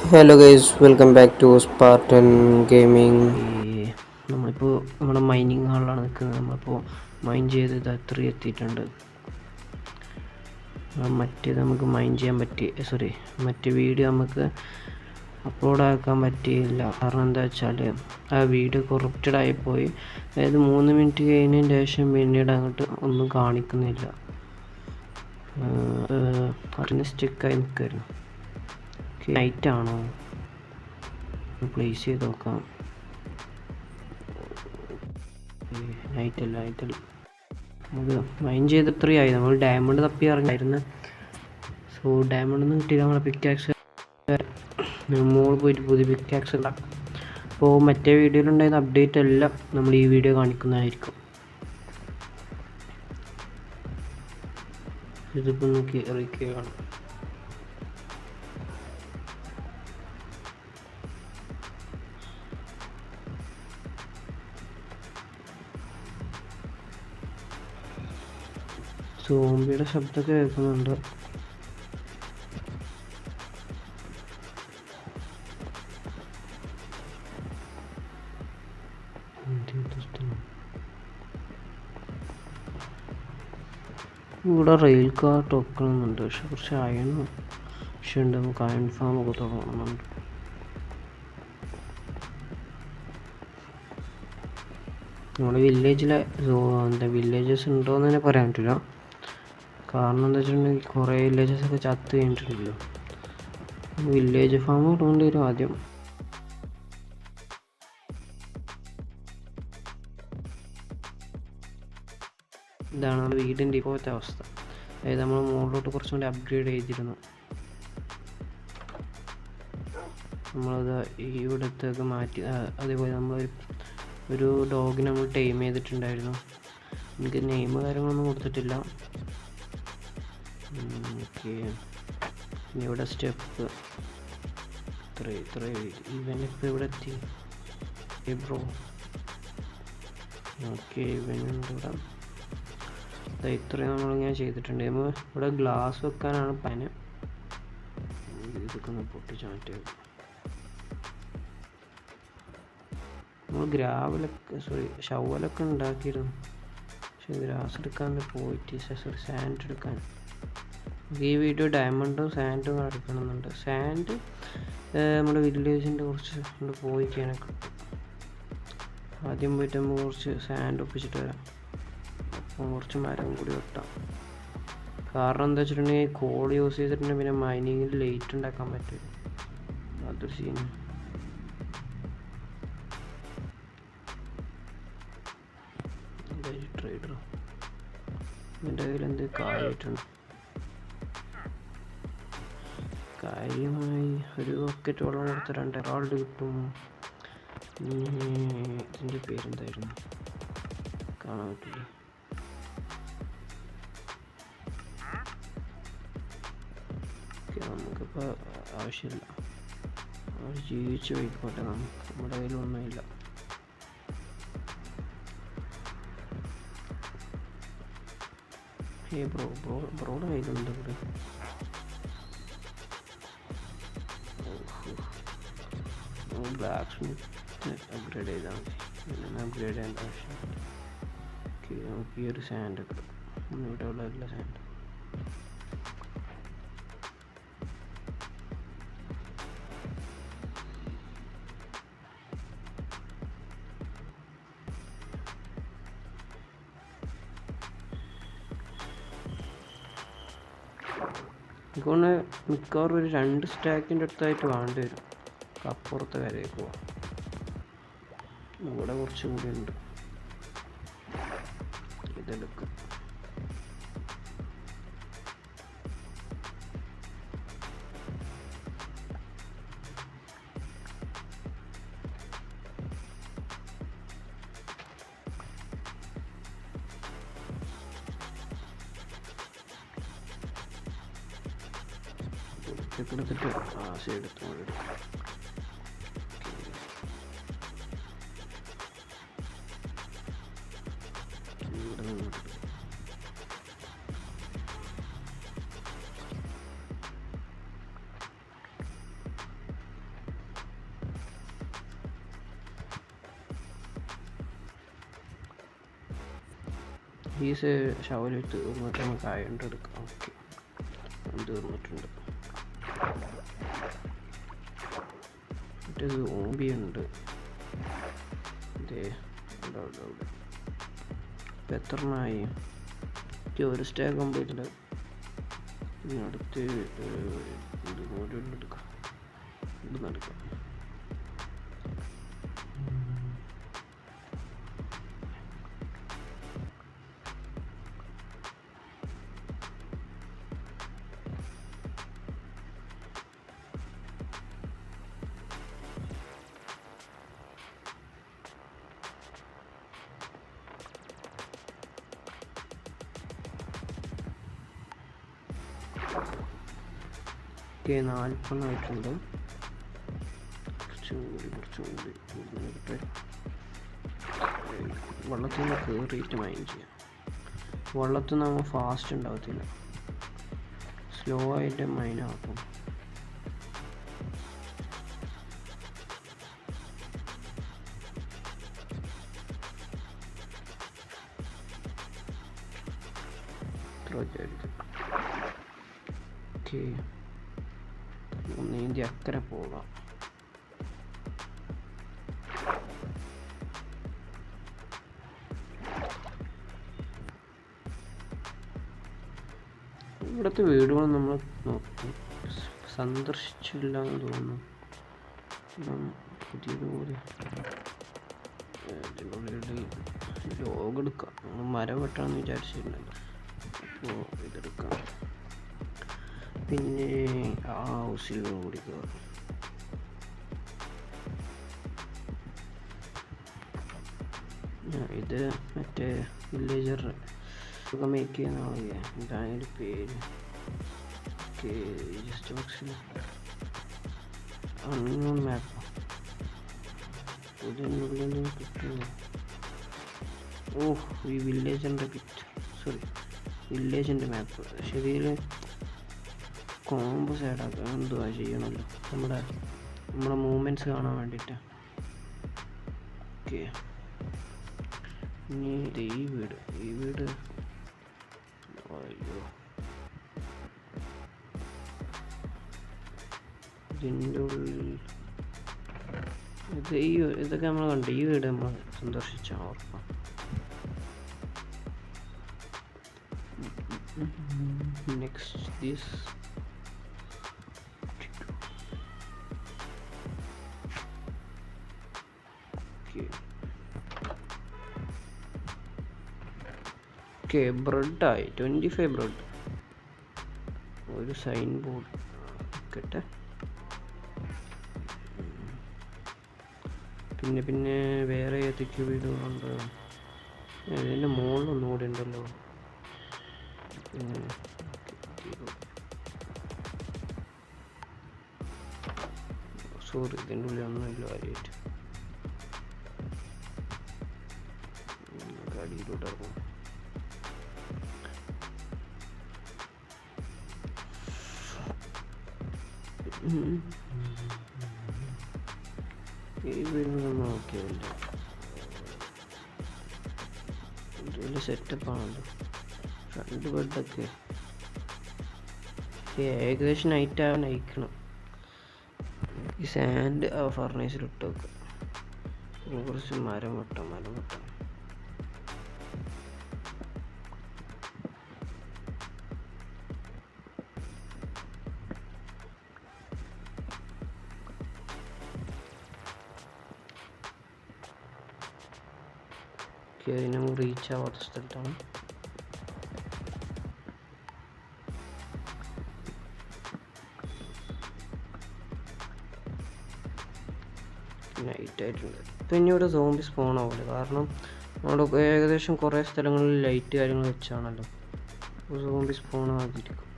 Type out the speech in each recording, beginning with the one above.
Hello guys, welcome back to Spartan gaming. നമ്മളിപ്പോൾ നമ്മുടെ mining ഹാളിലാണ് നിൽക്കുന്നത്. നമ്മളിപ്പോൾ മൈൻ ചെയ്ത് ഇത് അത്ര എത്തിയിട്ടുണ്ട്. മറ്റേത് നമുക്ക് മൈൻ ചെയ്യാൻ മറ്റേ വീഡിയോ നമുക്ക് അപ്ലോഡ് ആക്കാൻ പറ്റിയില്ല. കാരണം എന്താ വെച്ചാൽ ആ വീഡിയോ കൊറപ്റ്റഡ് ആയിപ്പോയി. അതായത് 3 മിനിറ്റ് കഴിഞ്ഞതിന് ശേഷം പിന്നീട് അങ്ങോട്ട് ഒന്നും കാണിക്കുന്നില്ല. അതിന് സ്റ്റിക്കായി നിൽക്കുമായിരുന്നു. നൈറ്റ് ആണോ? പ്ലേസ് ചെയ്ത് നോക്കാം. നൈറ്റല്ല നമുക്ക് മൈൻ ചെയ്ത് ഇത്രയായി. നമ്മൾ ഡയമണ്ട് തപ്പി ഇറങ്ങിയായിരുന്നു. സോ ഡയമണ്ടൊന്നും കിട്ടിയില്ല. നമ്മളെ പിക്കാക്സ് മോള് പോയിട്ട് പുതിയ പിക്കാക്സ് ഉണ്ടാക്കാം. അപ്പോൾ മറ്റേ വീഡിയോയിലുണ്ടായിരുന്ന അപ്ഡേറ്റ് എല്ലാം നമ്മൾ ഈ വീഡിയോ കാണിക്കുന്നതായിരിക്കും. ഇതിപ്പോൾ നോക്കി ഇറക്കുകയാണ്. സോംബിയുടെ ശബ്ദമൊക്കെ കേൾക്കുന്നുണ്ട്. ഇവിടെ റെയിൽ കാർട്ട് വെക്കണമെന്നുണ്ട്. പക്ഷെ കുറച്ച് അയൺ ഉണ്ട്. നമുക്ക് അയൺ ഫാം ഒക്കെ തുടങ്ങുന്നുണ്ട്. നമ്മുടെ വില്ലേജിലെ വില്ലേജസ് ഉണ്ടോയെന്ന് തന്നെ പറയാൻ പറ്റില്ല. കാരണം എന്താ വെച്ചിട്ടുണ്ടെങ്കിൽ കുറേ വില്ലേജസൊക്കെ ചത്ത് കഴിഞ്ഞിട്ടുണ്ടല്ലോ. വില്ലേജ് ഫാം തുടങ്ങേണ്ടി വരും ആദ്യം. ഇതാണ് നമ്മുടെ വീടിൻ്റെ ഇപ്പോഴത്തെ അവസ്ഥ. അതായത് നമ്മൾ മുകളിലോട്ട് കുറച്ചും കൂടി അപ്ഗ്രേഡ് ചെയ്തിരുന്നു. നമ്മളത് ഇവിടത്തേക്ക് മാറ്റി. അതേപോലെ ഒരു ഡോഗിനെ നമ്മൾ ടൈം ചെയ്തിട്ടുണ്ടായിരുന്നു. എനിക്ക് നെയിം കാര്യങ്ങളൊന്നും കൊടുത്തിട്ടില്ല. ഓക്കെ, ഇനി ഇവിടെ സ്റ്റെപ്പ് ഇത്ര ഇവനിപ്പോൾ ഇവിടെ എത്തി. ബ്രോ ഓക്കെ, ഇവനുണ്ട് ഇവിടെ. ഇത്രയും നമ്മളിങ്ങനെ ചെയ്തിട്ടുണ്ട്. ഇവിടെ ഗ്ലാസ് വെക്കാനാണ് പ്ലാന്. ഇതൊക്കെ ഒന്ന് പൊട്ടിച്ച് മാറ്റി. നമ്മൾ ഷവലൊക്കെ ഉണ്ടാക്കിയിരുന്നു. പക്ഷെ ഗ്രാസ് എടുക്കാൻ പോയിട്ട് സാൻഡ് എടുക്കാൻ. ഈ വീഡിയോ ഡയമണ്ടും സാൻഡും എടുക്കണമെന്നുണ്ട്. സാൻഡ് നമ്മുടെ വില്ലേജിൻ്റെ കുറച്ച് പോയി ചെയ്യാനൊക്കെ. ആദ്യം പോയിട്ട് നമ്മൾ കുറച്ച് സാൻഡ് ഒപ്പിച്ചിട്ട് വരാം. അപ്പം കുറച്ച് മരം കൂടി വെട്ടാം. കാരണം എന്താ വെച്ചിട്ടുണ്ടെങ്കിൽ കോൾ യൂസ് ചെയ്തിട്ടുണ്ടെങ്കിൽ പിന്നെ മൈനിങ്ങിൽ ലൈറ്റ് ഉണ്ടാക്കാൻ പറ്റും. അതൊരു സീൻ. ട്രേഡർ എൻ്റെ കയ്യിൽ എന്ത് കാര്യമായിട്ടുണ്ട്. കാര്യമായി ഒരു ബക്കറ്റ് വെള്ളം കൊടുത്ത 2 എറാൾഡ് കിട്ടും. ഇതിൻ്റെ പേരെന്തായിരുന്നു കാണാൻ പറ്റില്ല. നമുക്കിപ്പോൾ ആവശ്യമില്ല. അവർ ജീവിച്ച് പോയിക്കോട്ടെ. നമ്മുടെ കയ്യിലൊന്നുമില്ല. ബ്രോയുടെ കയ്യിലുണ്ട്. ഇവിടെ ബ്ലാക്ക് സ്മിത്ത് അപ്ഗ്രേഡ് ചെയ്താൽ മതി. അപ്ഗ്രേഡ് ചെയ്യേണ്ട ആവശ്യം. നമുക്ക് ഈ ഒരു സാൻഡ് ഒക്കെ ഇവിടെ ഉള്ള എല്ലാ സാൻഡ്. എനിക്കൊന്ന് മിക്കവാറും ഒരു 2 സ്റ്റാക്കിൻ്റെ അടുത്തായിട്ട് വേണ്ടി വരും. അപ്പുറത്തെ കരയിൽ പോവാം. ഇവിടെ കുറച്ചും കൂടി ഉണ്ട്. ഇതെടുക്കാം. എടുത്തിട്ട് എടുത്തു. ഈ ഷവല് തീർന്നിട്ട് നമുക്ക് അയണ്ട് എടുക്കാം. ഓക്കെ, തീർന്നിട്ടുണ്ട്. മറ്റേ സോംബിയുണ്ട്. ഇതേ ഇവിടെ ഇപ്പം എത്ര എണ്ണമായി? ഒരു സ്റ്റേ കംപ്ലീറ്റ് ഉണ്ട്. ഇനി അടുത്ത് ഇത് കൂടി എടുക്കാം. ഇത് നടക്കാം. ഓക്കെ, 4 ആയിട്ടുണ്ട്. കുറച്ചും കൂടി വെള്ളത്തിൽ നിന്ന് കയറിയിട്ട് മൈൻ ചെയ്യാം. വെള്ളത്തിൽ നിന്ന് നമ്മൾ ഫാസ്റ്റ് ഉണ്ടാകത്തില്ല, സ്ലോ ആയിട്ട് മൈനാക്കും. ഓക്കെ, നീന്തി അക്കരെ പോകാം. ഇവിടുത്തെ വീടുകൾ നമ്മൾ സന്ദർശിച്ചില്ല എന്ന് തോന്നുന്നു. പുതിയതുപോലെ ലോഗ് എടുക്കാം. നമ്മൾ മരം വെട്ടാമെന്ന് വിചാരിച്ചിട്ടുണ്ടല്ലോ, അപ്പോൾ ഇതെടുക്കാം. പിന്നെ ആ ഹൗസിൽ കൂടി കയറും. ഇത് മറ്റേ വില്ലേജർ ഒക്കെ മേക്ക് ചെയ്യുന്ന ആളില്ലേ, എന്താണ് അതിൻ്റെ പേര്? ഓക്കെ, ജസ്റ്റ് ബോക്സിൽ അൺനോൺ മാപ്പ്. ഇതിനുള്ളിൽ കിട്ടുന്നു. ഈ വില്ലേജിൻ്റെ വില്ലേജിൻ്റെ മാപ്പ്. പക്ഷേ ഇതിൽ കോംബോ സൈഡാക്കാൻ എന്തുവാ ചെയ്യണമല്ലോ, നമ്മുടെ മൂവ്മെൻറ്റ്സ് കാണാൻ വേണ്ടിയിട്ട്. ഓക്കെ, ഇനി ഈ വീട് അയ്യോ, ഇതിൻ്റെ ഉള്ളിൽ ഇതൊക്കെ നമ്മൾ കണ്ടു. ഈ വീട് നമ്മൾ സന്ദർശിച്ചാൽ ഉറപ്പാണ്. നെക്സ്റ്റ് ദിസ് ബ്രെഡായി 25 ബ്രെഡ്. ഒരു സൈൻ ബോർഡ് കേട്ടെ. പിന്നെ വേറെ ഏതൊക്കെ വീടുകളുണ്ട്? ഇതിൻ്റെ മുകളിലൊന്നും കൂടി ഉണ്ടല്ലോ. സോറി, ഇതിൻ്റെ ഉള്ളിൽ ഒന്നുമില്ല കാര്യമായിട്ട്. അടിയിലൂടെ ഇറങ്ങും. ഈ വീട് നോക്കിയല്ല, വലിയ സെറ്റപ്പാണല്ലോ. 2 ബെഡൊക്കെ ഏകദേശം നൈറ്റാവാൻ അയക്കണം. ഈ സാൻഡ് ആ ഫർണേസിലിട്ട് വെക്കുക. കുറച്ച് മരം വെട്ടാം. നമ്മൾ റീച്ച് ആവാത്ത സ്ഥലത്താണ്. നൈറ്റ് ആയിട്ടുണ്ട്. ഇപ്പം ഇനി ഇവിടെ സോംബി സ്പോൺ ആവില്ല, കാരണം അവിടെ ഏകദേശം കുറേ സ്ഥലങ്ങളിൽ ലൈറ്റ് കാര്യങ്ങൾ വെച്ചാണല്ലോ. Zombie spawn ആകിയിരിക്കും.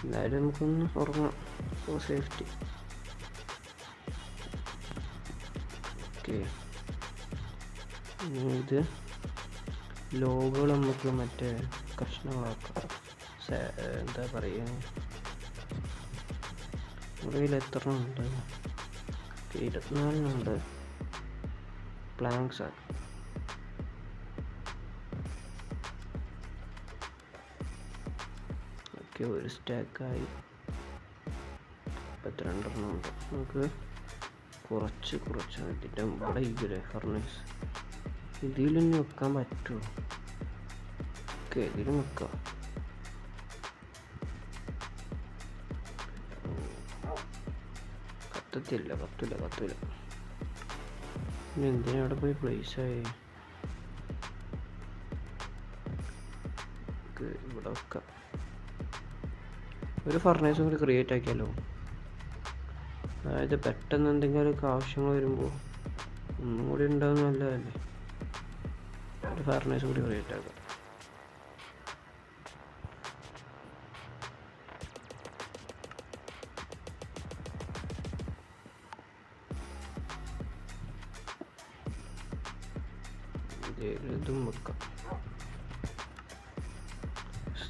എന്തായാലും നമുക്കൊന്ന് ഉറങ്ങാം ഫോർ സേഫ്റ്റി. ഓക്കെ, ഇത് ലോഗുകൾ നമുക്ക് മറ്റേ കഷ്ണങ്ങളാക്കാം. എന്താ പറയുക, ഇവിടെ എത്ര ഉണ്ട്? 24 പ്ലാങ്ക്സ് ആക്കാം. ഒരു സ്റ്റാക്കായി. ഇപ്പം എത്ര രണ്ടെണ്ണം ഉണ്ട്. നമുക്ക് കുറച്ച് ഇതിൻ്റെ ഇവിടെ ഇല്ലേ ഫർണേസ്, ഇതിൽ തന്നെ വെക്കാൻ പറ്റുമോ? ഓക്കെ, ഇതിലും വെക്കാം. കത്തൂല. ഇനി എന്തിനാ അവിടെ പോയി പ്ലേസായി? ഇവിടെ വെക്കാം. ഒരു ഫർണേസും കൂടി ക്രിയേറ്റ് ആക്കിയാലോ. അതായത് പെട്ടെന്ന് എന്തെങ്കിലുമൊക്കെ ആവശ്യങ്ങൾ വരുമ്പോൾ ഒന്നും കൂടി ഉണ്ടാകുന്ന നല്ലതല്ലേ. ഒരു ഫർണേസ് കൂടി ക്രിയേറ്റ് ആക്കാം. ഇതും വെക്കാം.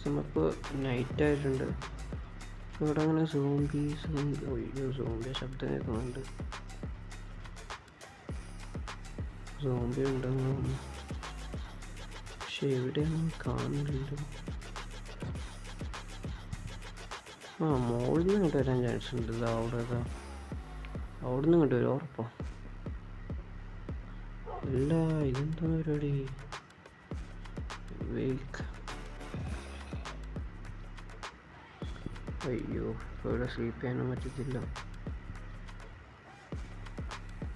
നമുക്ക് നൈറ്റ് ആയിട്ടുണ്ട്. ഇവിടെ അങ്ങനെ സോംബി ശബ്ദം കേൾക്കുന്നുണ്ട്. സോംബി ഉണ്ടെന്ന് തോന്നുന്നു, പക്ഷെ എവിടെയൊന്നും കാണുന്നില്ലല്ലോ. മോളിൽ നിന്ന് ഇങ്ങോട്ട് വരാൻ ചാൻസ് ഉണ്ട്. അവിടെ നിന്ന് ഇങ്ങോട്ട് വരും ഉറപ്പാ. ഇല്ല, ഇതെന്താണ് പരിപാടി? അയ്യോ, ഇവിടെ സ്ലീപ്പ് ചെയ്യാനും പറ്റത്തില്ല.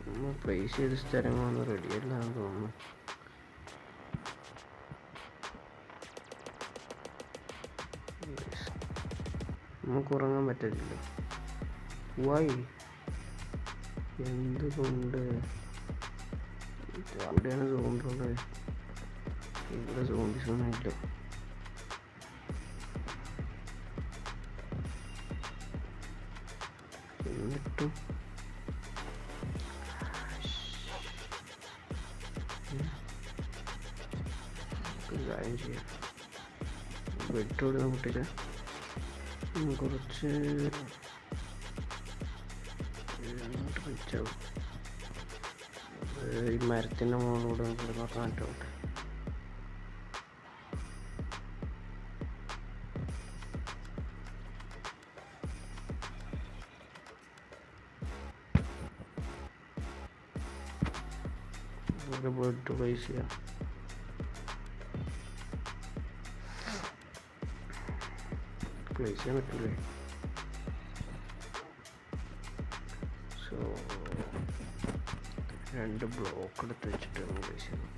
നമ്മൾ പ്ലേസ് ചെയ്ത സ്ഥലങ്ങളൊന്നും റെഡിയല്ല എന്ന് തോന്നുന്നു. നമുക്ക് ഉറങ്ങാൻ പറ്റത്തില്ല. വൈ? എന്തുകൊണ്ട്? അവിടെയാണ് സോംബിയുള്ളത്, ഇവിടെ സോംബീസ് ഒന്നും ഇല്ല. എന്നിട്ടും കാര്യം ചെയ്യാം. ബെഡ്റോഡ് നമുക്കില്ല, കുറച്ച് വെച്ചാവും. ഈ മരത്തിൻ്റെ മുകളിലൂടെ നമുക്ക് നോക്കാനായിട്ടോട്ടെ. ബെഡ് പ്ലേസ് ചെയ്യാം. പ്ലേസ് ചെയ്യാൻ പറ്റില്ലേ? സോ 2 ബ്ലോക്ക് എടുത്ത് വെച്ചിട്ട് പ്ലേസ് ചെയ്യണം.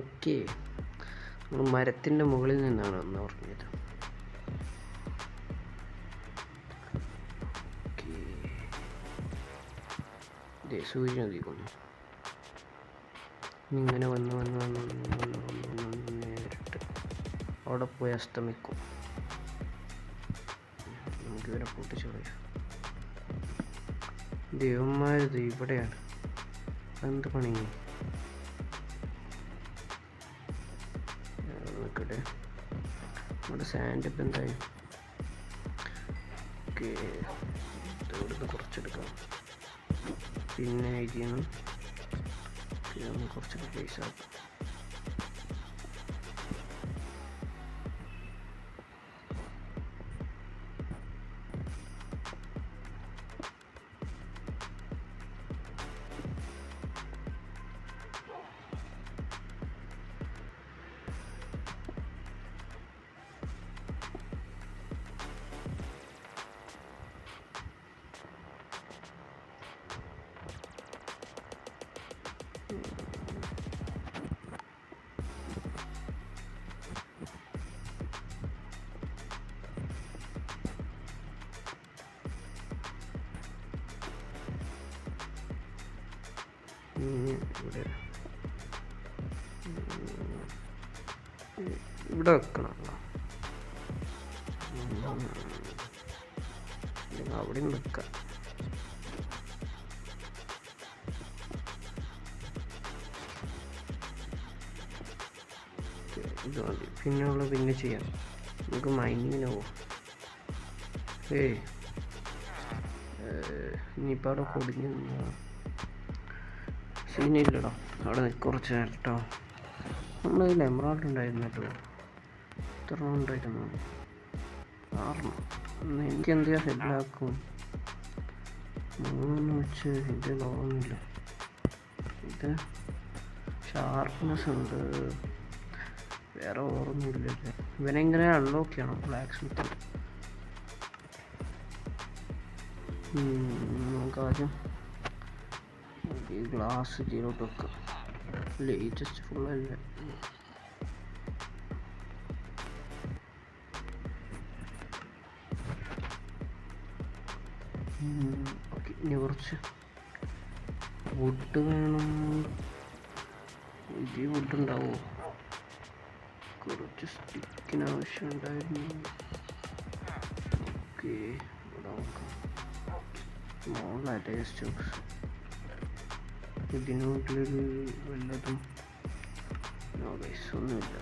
ഓക്കെ, നമ്മൾ മരത്തിൻ്റെ മുകളിൽ നിന്നാണ് എന്ന് പറഞ്ഞത്. സൂര്യൻ ഉദിക്കുന്നു. ഇങ്ങനെ വന്ന് നേരിട്ട് അവിടെ പോയി അസ്തമിക്കും. നമുക്കിവരെ പൊട്ടിച്ചു കളയാം. ദേവന്മാരിത് ഇവിടെയാണ്. എന്ത് പണി? നോക്കട്ടെ, നമ്മുടെ സാൻഡ് ഇപ്പം എന്തായി? ഓക്കെ, ഇവിടുന്ന് കുറച്ചെടുക്കാം. പിന്നെ ഇതിൽ നിന്ന് കുറച്ചൊക്കെ പ്ലേസ് ആക്കാം. ഇവിടെ വെക്കണം. അവിടെയും വെക്കാം. ഇത് മതി. പിന്നെ ചെയ്യാം. നമുക്ക് മൈനിങ്ങിന് പോവാം. ഇനിയിപ്പോൾ അവിടെ കുടുങ്ങി സീനില്ലടാ, അവിടെ കുറച്ച് നേരം കേട്ടോ. നമ്മുടെ കയ്യിൽ എമറാൾഡ് ഉണ്ടായിരുന്നു കേട്ടോ. എത്ര ഉണ്ടായിരുന്നു? 6. എനിക്ക് എന്ത് ചെയ്യാൻ ഹെഡിലാക്കും 3 വെച്ച് ഇത് തോന്നുന്നില്ല. ഇത് ഷാർപ്പ്നെസ് ഉണ്ട്, വേറെ ഓർമ്മയില്ലല്ലേ. ഇവനെങ്ങനെ അൺലോക്ക് ചെയ്യണം ബ്ലാക്ക് സ്മിത്ത്. നമുക്ക് ആദ്യം ഈ ഗ്ലാസ് ഇതിലോട്ട് വെക്കാം. ലേറ്റസ്റ്റ് ഫുള്ളല്ലേ. ഓക്കെ, ഇനി കുറച്ച് വുഡ് വേണം. ഇത് വുഡ് ഉണ്ടാവുമോ? കുറച്ച് സ്റ്റിക്കിന് ആവശ്യമുണ്ടായിരുന്നു. ഓക്കെ, ഇവിടെ നോക്കാം. സ്മോളായിട്ട് സ്റ്റോക്സ്. ഇതിനോട്ടിലൊരു വല്ലതും ഒന്നുമില്ല.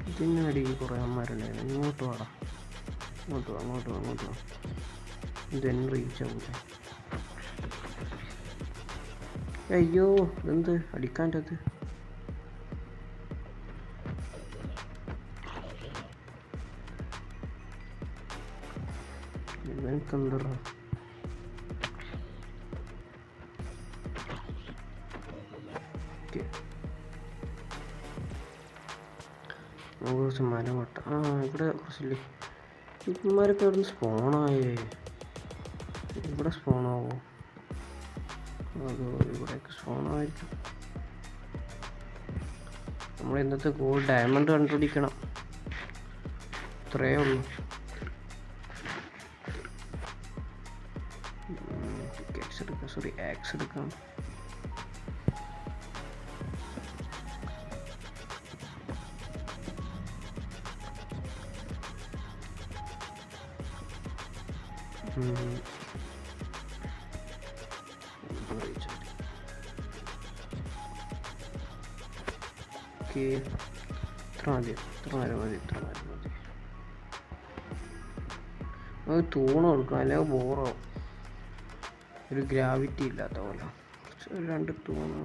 ഇതിനടിയിൽ കുറേ അമ്മമാരുണ്ടായിരുന്നു. ഇങ്ങോട്ട് വാടാ, അങ്ങോട്ട് വാ. ഇതെന്നെ റീച്ച് ആവില്ല. അയ്യോ, എന്ത് അടിക്കാൻ്റത്? ഇവനക്കെന്തറ? കുറച്ച് മരം വെട്ട. ഇവിടെ കുറച്ചില്ലേ. ഇവന്മാരൊക്കെ അവിടെ നിന്ന് സ്പോണായേ. ഇവിടെ സ്പോണാവോ? അതോ ഇവിടെയൊക്കെ സ്പോണായിരിക്കും. നമ്മൾ ഇന്നത്തെ ഗോൾഡ് ഡയമണ്ട് കണ്ടുപിടിക്കണം. ഇത്രയേ ഉള്ളൂ. ആക്സ് എടുക്കാം. ഇത്ര മതി. അത് തൂണ് കൊടുക്കണം, അല്ലെങ്കിൽ ബോറാവും. ഒരു ഗ്രാവിറ്റി ഇല്ലാത്ത പോലെ. 2 തൂണ്.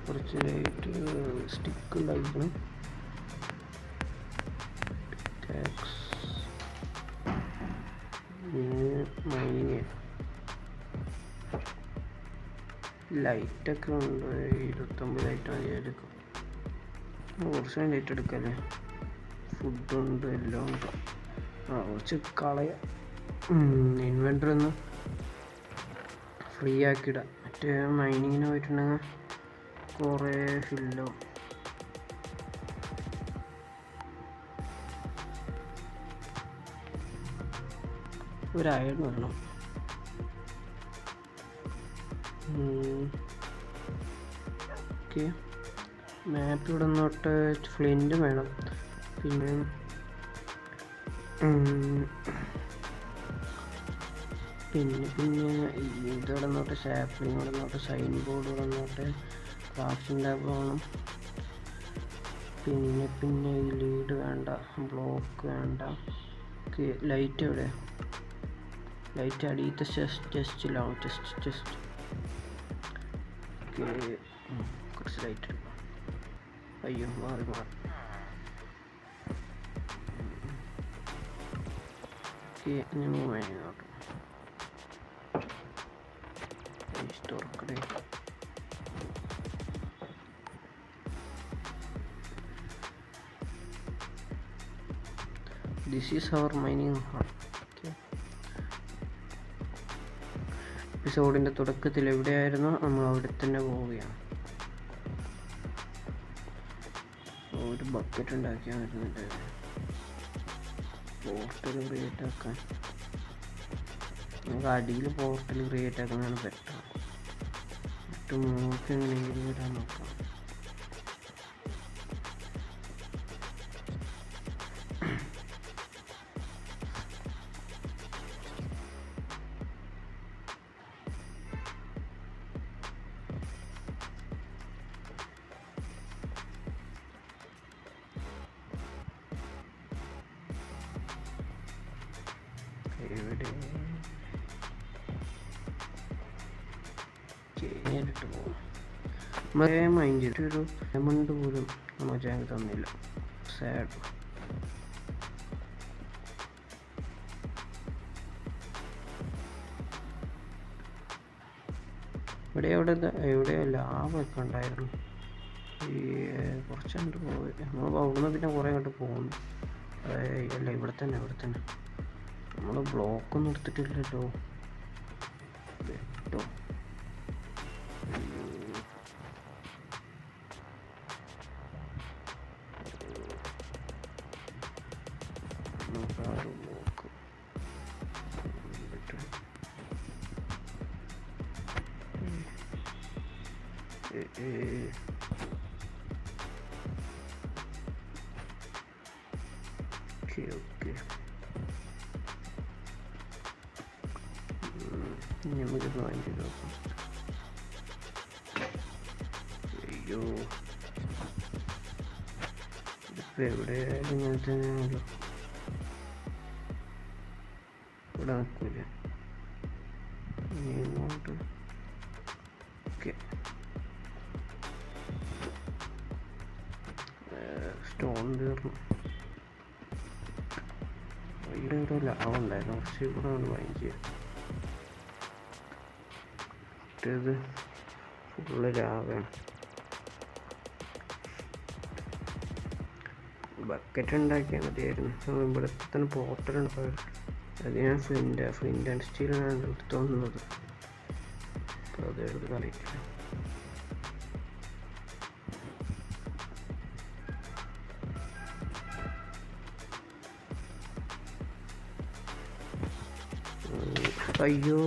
കുറച്ച് ലൈറ്റ് സ്റ്റിക്ക് ഉണ്ടായിരിക്കണം. മൈനിങ് ലൈറ്റൊക്കെ ഉണ്ട്. 29 ലൈറ്റ് മതി എടുക്കും. കുറച്ച് ലൈറ്റ് എടുക്കല്ലേ. ഫുഡുണ്ട്, എല്ലാം ഉണ്ട്. കുറച്ച് കളയാം. ഇൻവെൻറ്ററി ഒന്ന് ഫ്രീ ആക്കിയിടാം. മറ്റേ മൈനിങ്ങിന് പോയിട്ടുണ്ടെങ്കിൽ കുറേ ഫില്ലോ. ഒരു അയൺ വേണം. ഓക്കെ, മാപ്പ് ഇവിടെ നിന്നോട്ട് ഫ്ലിൻറ്റും വേണം. പിന്നെ ഇതിവിടെ നിന്നോട്ട് ഷാപ്ലിങ് ഇവിടെ നിന്നോട്ട് സൈൻ ബോർഡ് ഇവിടെ നിന്നോട്ട് ക്രാഫ്റ്റിംഗ് ടാബ് വേണം. പിന്നെ ഈ ലീഡ് വേണ്ട, ബ്ലോക്ക് വേണ്ട. ഓക്കെ, ലൈറ്റ് എവിടെ? ലൈറ്റ് അടിയത്തെ ചെസ്റ്റിലാവും. ചെസ്റ്റ്. ഓക്കെ, കുറച്ച് ലൈറ്റ് എടുക്കാം. അയ്യോ, മാറി. ഓക്കെ, ഞാൻ നോക്കാം. തുറക്കടേ. This is our mining hall. എപ്പിസോഡിൻ്റെ തുടക്കത്തിൽ എവിടെയായിരുന്നു നമ്മൾ അവിടെ തന്നെ പോവുകയാണ്. ഒരു ബക്കറ്റ് ഉണ്ടാക്കിയാൽ വരുന്നുണ്ട്. പോർട്ടൽ ക്രിയേറ്റ് ആക്കാൻ നമുക്ക് അടിയിൽ പോർട്ടൽ ക്രിയേറ്റ് ആക്കുന്നതാണ് ബെറ്റർ. മറ്റു മൂക്ക് എങ്ങനെയെങ്കിലും വരാൻ നോക്കാം. എവിടെ നേരിട്ട് പോകും. മൈൻഡ് ചെയ്തിട്ടൊരു എമൗണ്ട് പോലും നമ്മൾ ഞങ്ങൾക്ക് തന്നില്ല. സാഡ്. എവിടെയോ ലാഭമൊക്കെ ഉണ്ടായിരുന്നു. ഈ കുറച്ചുണ്ട് പോയി നമ്മൾ അവിടുന്ന് പിന്നെ കുറേ അങ്ങോട്ട് പോകുന്നു. അല്ല ഇവിടെ തന്നെ നമ്മൾ ബ്ലോക്കൊന്നും എടുത്തിട്ടില്ലല്ലോ കേട്ടോ. ബ്ലോക്ക് ഓക്കെ നമുക്കിത് വാങ്ങിച്ചു നോക്കാം. അയ്യോ ഇതിപ്പോൾ എവിടെയായാലും ഇങ്ങനെ തന്നെയാണല്ലോ. ഇവിടെ നിൽക്കില്ല ഇങ്ങോട്ട്. ഓക്കെ സ്റ്റോൺ തീർന്നു. ഇവിടെ ലാഭം ഉണ്ടായിരുന്നു. കുറച്ച് ഇവിടെ കൊണ്ട് വാങ്ങിക്കുക. മറ്റേത് ഫുള്ള് ലാഭമാണ്. ബക്കറ്റ് ഉണ്ടാക്കിയാൽ മതിയായിരുന്നു. ഇവിടെ തന്നെ പോർട്ടലുണ്ട്. അത് ഞാൻ ഫ്ലിൻ്റ് ആൻഡ് സ്റ്റീലാണ് എടുത്ത് വന്നത്. അപ്പോൾ അതെടുത്ത് കളിക്കില്ല. അയ്യോ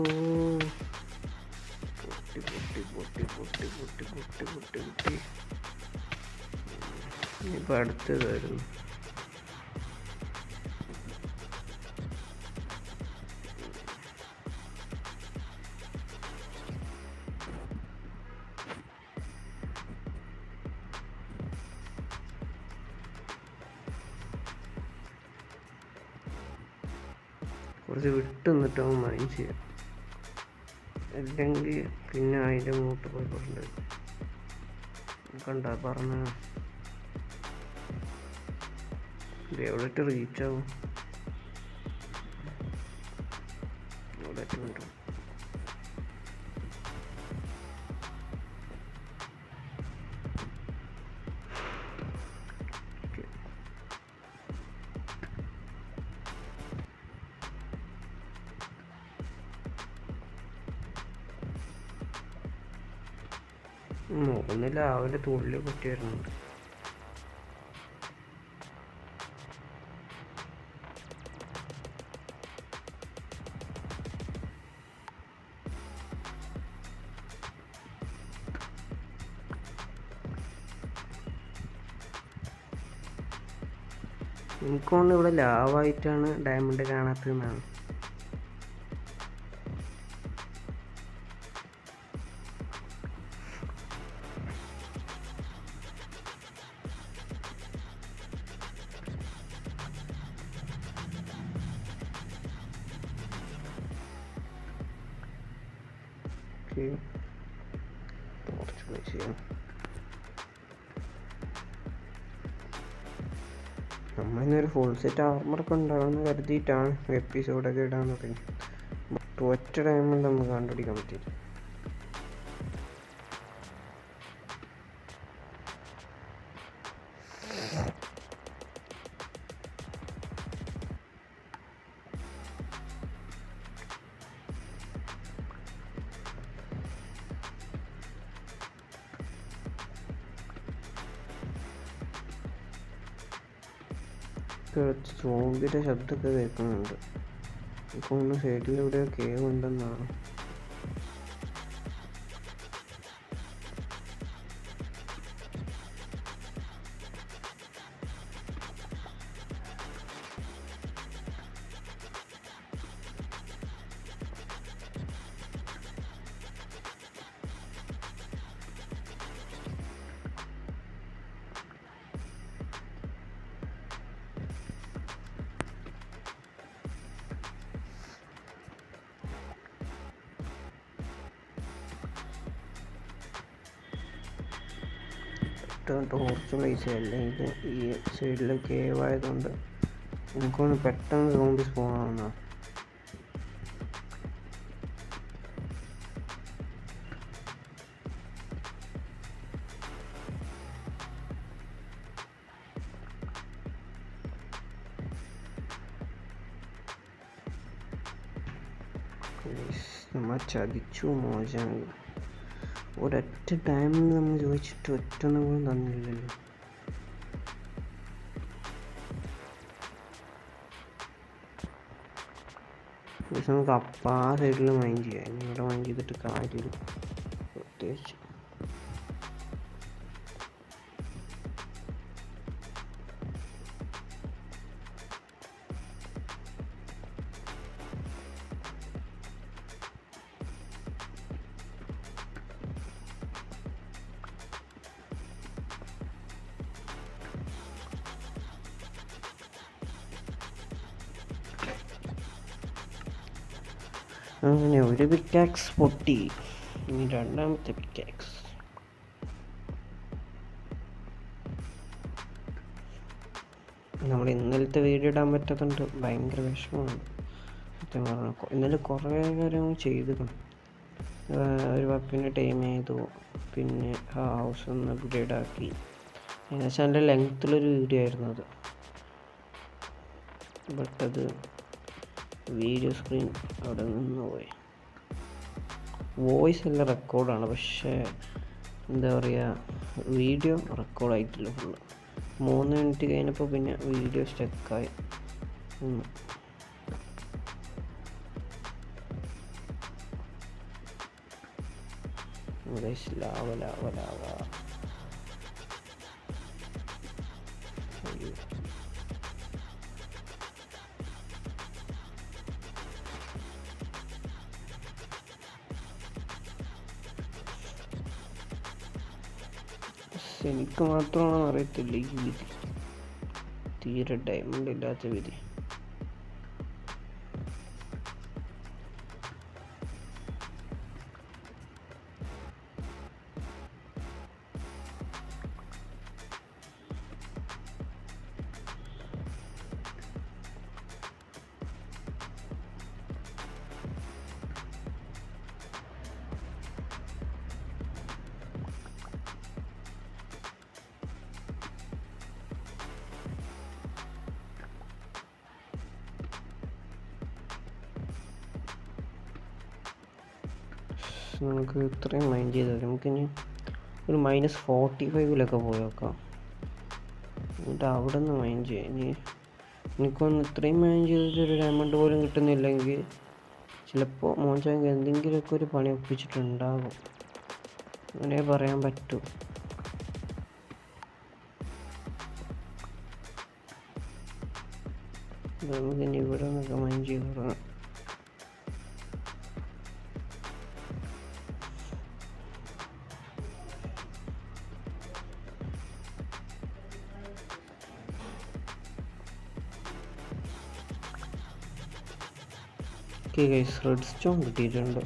പൊട്ടി. ഇപ്പം അടുത്തതായിരുന്നു. കുറച്ച് വിട്ട് നിന്നിട്ട് അവൻ മൈൻഡ് ചെയ്യാം. അല്ലെങ്കിൽ പിന്നെ അതിൻ്റെ മൂട്ട് പോയിട്ടുണ്ട്. കണ്ട പറഞ്ഞ എവിടെയിട്ട് റീച്ചാവും. അവിടെ ഉണ്ട്. ഒന്നില്ല അവൻ്റെ തുള്ളി പൊട്ടി വരുന്നുണ്ട്. എനിക്കൊന്ന് ഇവിടെ ലാവായിട്ടാണ് ഡയമണ്ട് കാണാത്തതെന്നാണ്. കുറച്ച് പൈസ നമ്മളിന്നൊരു ഫുൾ സെറ്റ് ആർമറൊക്കെ ഉണ്ടാവുമെന്ന് കരുതിയിട്ടാണ് എപ്പിസോഡൊക്കെ ഇടാൻ തുടങ്ങി. ഒറ്റ ടൈമിൽ നമുക്ക് കണ്ടുപിടിക്കാൻ പറ്റില്ല. സോമ്പിൻ്റെ ശബ്ദമൊക്കെ കേൾക്കുന്നുണ്ട്. ഇപ്പോൾ ഒന്ന് സൈഡിലൂടെ കേവ് ഉണ്ടെന്നാണ്. ടോർച്ച് പ്ലേസ് അല്ലെങ്കിൽ ഈ സൈഡിൽ കേവ് ആയതുകൊണ്ട് എനിക്കൊന്ന് പെട്ടെന്ന് സോംബീസ് പോകണമെന്നാണ്. നമ്മൾ ചതിച്ചു മോശം. ഒരൊറ്റ ടൈമിൽ നമ്മൾ ചോദിച്ചിട്ട് ഒറ്റൊന്നും പോലും തന്നില്ലല്ലോ. പക്ഷെ നമുക്ക് അപ്പം ആ സൈഡിൽ മൈൻഡ് ചെയ്യാം. ഇനി ഇവിടെ മൈൻഡ് ചെയ്തിട്ട് കാര്യമില്ല പ്രത്യേകിച്ച്. അങ്ങനെ ഒരു പിക്കാക്സ് പൊട്ടി. ഇനി രണ്ടാമത്തെ പിക്കാക്സ്. നമ്മൾ ഇന്നലത്തെ വീഡിയോ ഇടാൻ പറ്റാത്തതുകൊണ്ട് ഭയങ്കര വിഷമമാണ് സത്യം പറഞ്ഞാൽ. ഇന്നലെ കുറേ കാര്യങ്ങൾ ചെയ്തിരിക്കണം. ഒരു വെപ്പിന് ടൈം ചെയ്തു, പിന്നെ ഹൗസ് ഒന്ന് അപ്ഗ്രേഡ് ആക്കി. ഏകദേശം അതിൻ്റെ ലെങ്ത്തുള്ളൊരു വീഡിയോ ആയിരുന്നു അത്. ബട്ട് അത് വീഡിയോ സ്ക്രീൻ അവിടെ നിന്ന് പോയി. വോയിസ് എല്ലാം റെക്കോർഡാണ്, പക്ഷേ എന്താ പറയുക, വീഡിയോ റെക്കോർഡായിട്ടില്ല ഫുള്ള്. 3 മിനിറ്റ് കഴിഞ്ഞപ്പോൾ പിന്നെ വീഡിയോ സ്റ്റക്കായി. Lava lava lava. എനിക്ക് മാത്രമാണെന്ന് അറിയത്തില്ല ഈ വിധി, തീരെ ഡയമണ്ട് ഇല്ലാത്ത വിധി. നമുക്ക് ഇത്രയും മൈൻഡ് ചെയ്താൽ നമുക്കിനി ഒരു -45 പോയി നോക്കാം. എന്നിട്ട് അവിടെ നിന്ന് മൈൻഡ് ചെയ്യാം. എനിക്കൊന്ന് ഇത്രയും മൈൻഡ് ചെയ്തിട്ട് ഒരു ഡയമണ്ട് പോലും കിട്ടുന്നില്ലെങ്കിൽ ചിലപ്പോൾ മോശമെങ്കിൽ എന്തെങ്കിലുമൊക്കെ ഒരു പണി ഒപ്പിച്ചിട്ടുണ്ടാകും, അങ്ങനെ പറയാൻ പറ്റൂ. നമുക്കിനി ഇവിടെ നിന്നൊക്കെ മൈൻഡ് ചെയ്ത് തുടങ്ങാം. റെഡ് സ്റ്റോൺ കിട്ടിയിട്ടുണ്ട്.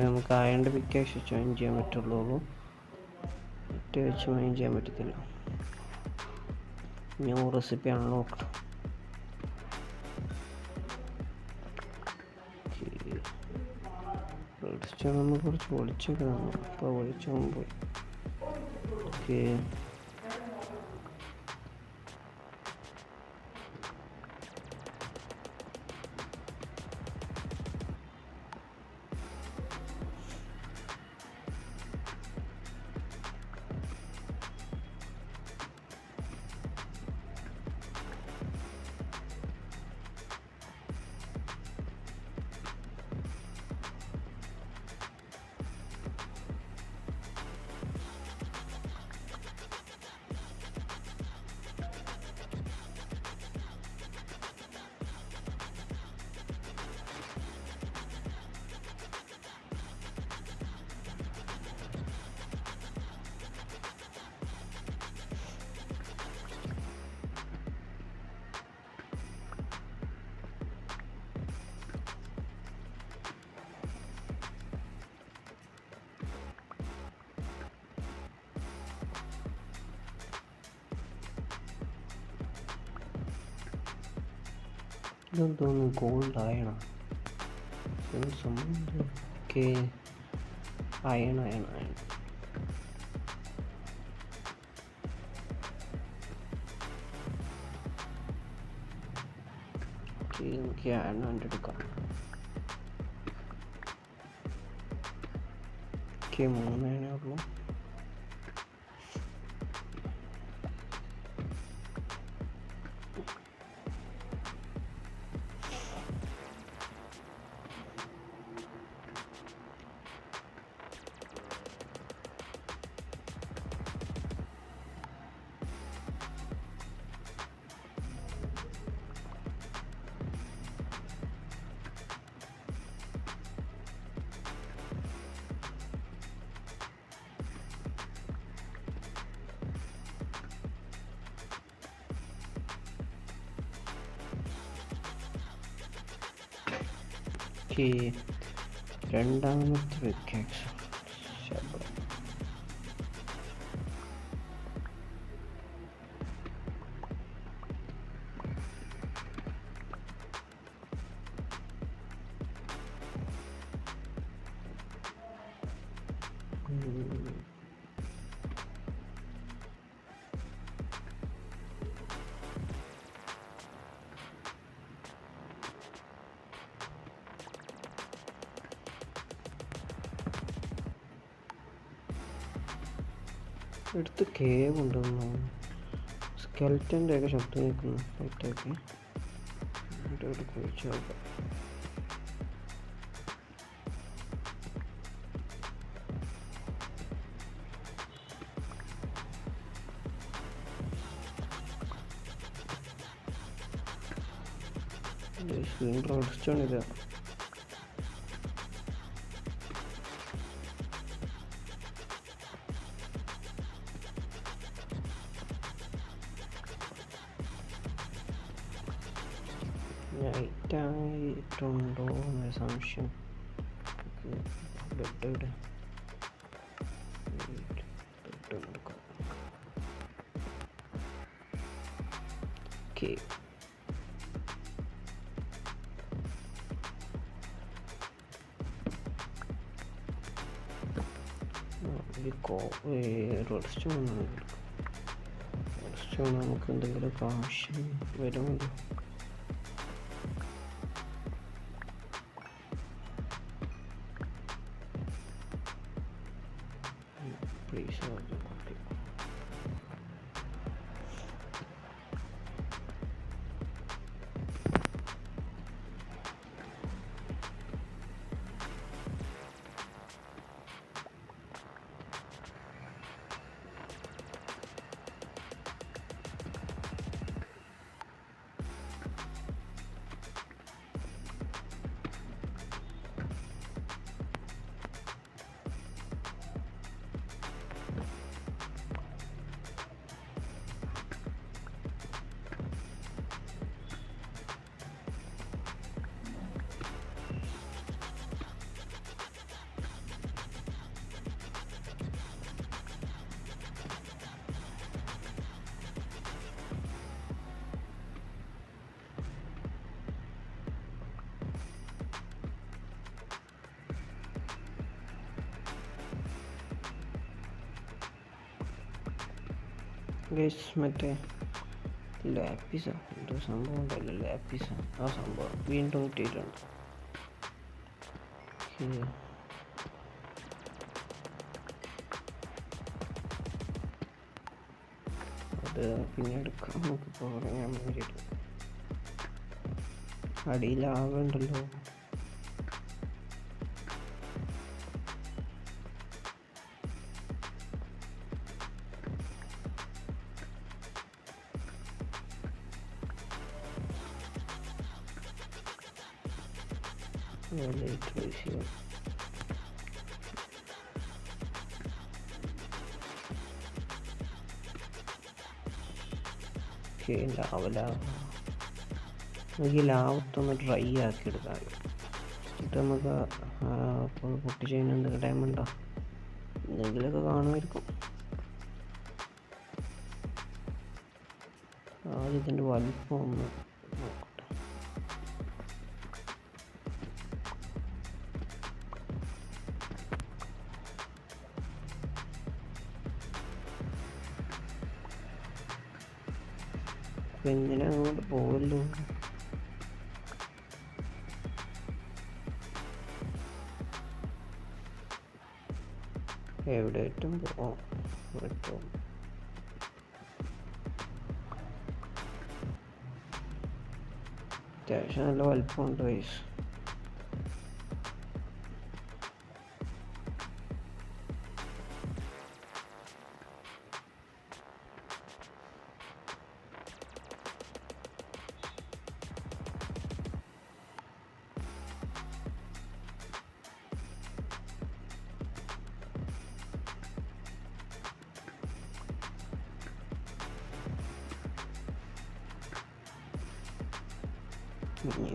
നമുക്ക് ആയണ്ട് പിക്കാക്സ് വെച്ച് മൈൻ ചെയ്യാൻ പറ്റുള്ളൂ, ഒറ്റ വെച്ച് മൈൻ ചെയ്യാൻ പറ്റത്തില്ല. New recipe unlock. Red stone നമ്മൾ കുറച്ച് ഒളിച്ചൊക്കെ തന്നു, അപ്പോൾ ഒളിച്ചോൻ പോയി. ഓക്കെ, ഇതെന്തോന്നു ഗോൾഡ് ആയണോ? എന്ത് സംഭവം? Okay, iron. എനിക്ക് അയൺ കണ്ടെടുക്കാം. ഓക്കെ, 3 ഉള്ളൂ. രണ്ടാമത്തെ വിക്കറ്റ്. അടുത്ത് കേവ് ഉണ്ടെന്ന്, സ്കെൽറ്റൻ്റെ ഒക്കെ ശബ്ദം കേൾക്കുന്നു. ലൈറ്റൊക്കെ ഇവിടെ കുഴിച്ചു നോക്കാം. റോഡ്സ്റ്റോണില്ല. നൈറ്റായിട്ടുണ്ടോ എന്നൊരു സംശയം. ബെഡ് നോക്കാം. ഓക്കെ, റോഡ്സ്റ്റോൺ നമുക്ക് എന്തെങ്കിലുമൊക്കെ ആവശ്യം വരുമല്ലോ. പ്ലീസ് ഗൈസ്, മറ്റേ ലാപ്പിസ എന്തോ സംഭവം ഉണ്ടല്ലോ, ലാപ്പിസ ആ സംഭവം വീണ്ടും കിട്ടിയിട്ടുണ്ട്. അത് പിന്നെ എടുക്കാം. നമുക്കിപ്പോൾ പറയാൻ വേണ്ടിയിട്ട് അടിയിലാവുണ്ടല്ലോ. നമുക്ക് ഈ ലാവത്തൊന്ന് ഡ്രൈ ആക്കി എടുക്കാം. എന്നിട്ട് നമുക്ക് അപ്പോൾ പൊട്ടിച്ച് കഴിഞ്ഞാൽ എന്തെങ്കിലും ഡയമണ്ടോ എന്തെങ്കിലുമൊക്കെ കാണുമായിരിക്കും. ആദ്യം ഇതിൻ്റെ വലിപ്പം ഒന്ന് നോക്കട്ടെ. എന്തിനാ അങ്ങോട്ട് പോവല്ലോ? എവിടെയായിട്ടും പോവാം പറ്റും. അത്യാവശ്യം നല്ല വലിപ്പമുണ്ട് വയസ്സ്.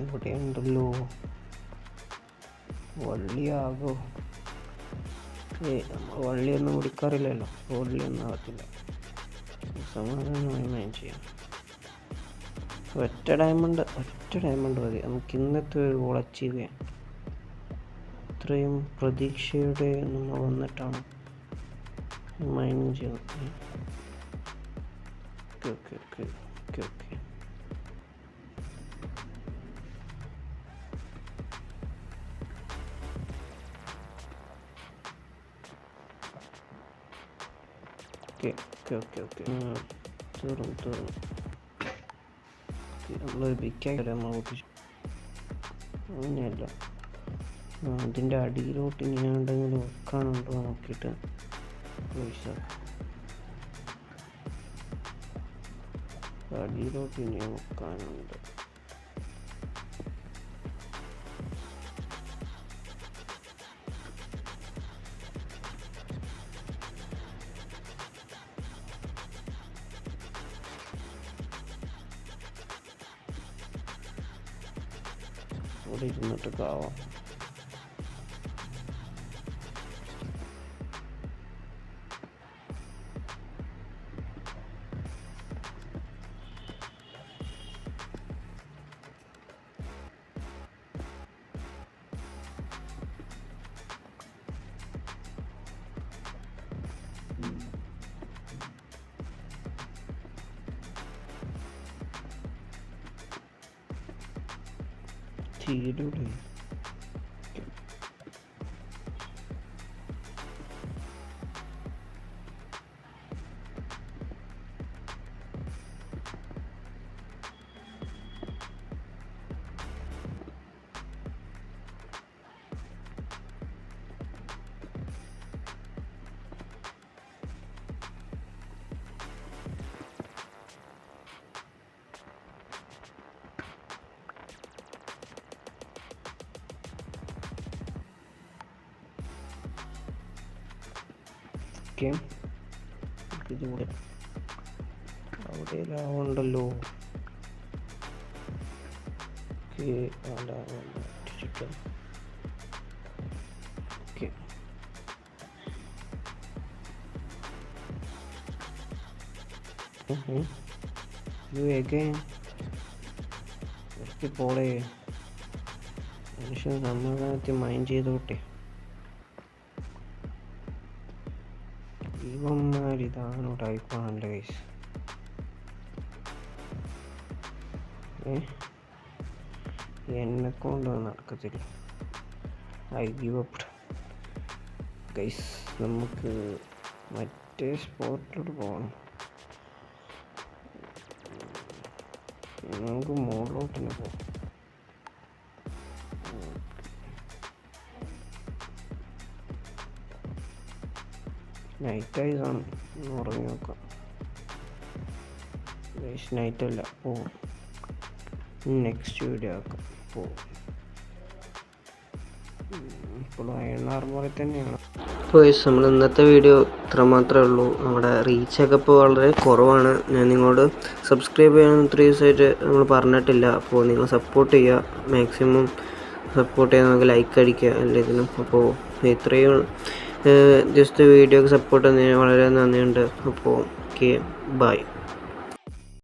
ഇവിടെ ഉണ്ടല്ലോ വള്ളിയാകോ? നമ്മൾ വള്ളിയൊന്നും കുടിക്കാറില്ലല്ലോ, വള്ളിയൊന്നും ആകത്തില്ല. സമാധാനമായി മൈൻ ചെയ്യാം. ഒറ്റ ഡയമണ്ട് മതി നമുക്ക് ഇന്നത്തെ ഒരു ഗോൾ അച്ചീവ് ചെയ്യാൻ. ഇത്രയും പ്രതീക്ഷയുടെ നമ്മൾ വന്നിട്ടാണ് മൈനിങ് ചെയ്യുന്നത്. ഓക്കെ തീർന്നു. നമ്മളൊരു പിക്കായി നമ്മൾ ഓട്ടിച്ചു. അങ്ങനെയല്ല, അതിൻ്റെ അടിയിലോട്ട് ഇനി എന്തെങ്കിലും വെക്കാനുണ്ടോ നോക്കിയിട്ട് അടിയിലോട്ട് ഇനി വെക്കാനുണ്ട്. ഇവിടെ ഇരുന്നിട്ട് കാവാം. ചീരൂടെ ഇതുകൂടെ അവിടെ ലാവുണ്ടല്ലോ. പോളെ മനുഷ്യൻ സമാധാനത്തിൽ മൈൻഡ് ചെയ്തോട്ടെ. ഇവന്മാരിതാണ് ടൈപ്പാണല്ലോ ഗൈസ്. എന്നെക്കൊണ്ട് നടക്കത്തില്ല. I give up guys. നമുക്ക് മറ്റേ സ്പോട്ടിലോട്ട് പോകണം. നമുക്ക് മുകളിലോട്ട് തന്നെ പോകാം. നൈറ്റായി കാണും, ഉറങ്ങി നോക്കാം. നൈറ്റല്ല, പോവും. നെക്സ്റ്റ് വീഡിയോ ആക്കാം. പോവും. ഇപ്പോൾ അയൺ ആർമറിൽ തന്നെയാണ്. നമ്മൾ ഇന്നത്തെ വീഡിയോ ഇത്ര മാത്രമേ ഉള്ളൂ. നമ്മുടെ റീച്ചൊക്കെ ഇപ്പോൾ വളരെ കുറവാണ്. ഞാൻ നിങ്ങളോട് സബ്സ്ക്രൈബ് ചെയ്യാൻ 3 ദിവസമായിട്ട് നമ്മൾ പറഞ്ഞിട്ടില്ല. അപ്പോൾ നിങ്ങൾ സപ്പോർട്ട് ചെയ്യുക, മാക്സിമം സപ്പോർട്ട് ചെയ്യാൻ, നമുക്ക് ലൈക്ക് അടിക്കുക എല്ലാത്തിനും. അപ്പോൾ ഇത്രയും ദിവസത്തെ വീഡിയോക്ക് സപ്പോർട്ട് ചെയ്യുന്നതിന് വളരെ നന്ദിയുണ്ട്. അപ്പോൾ ഓക്കെ, ബൈ.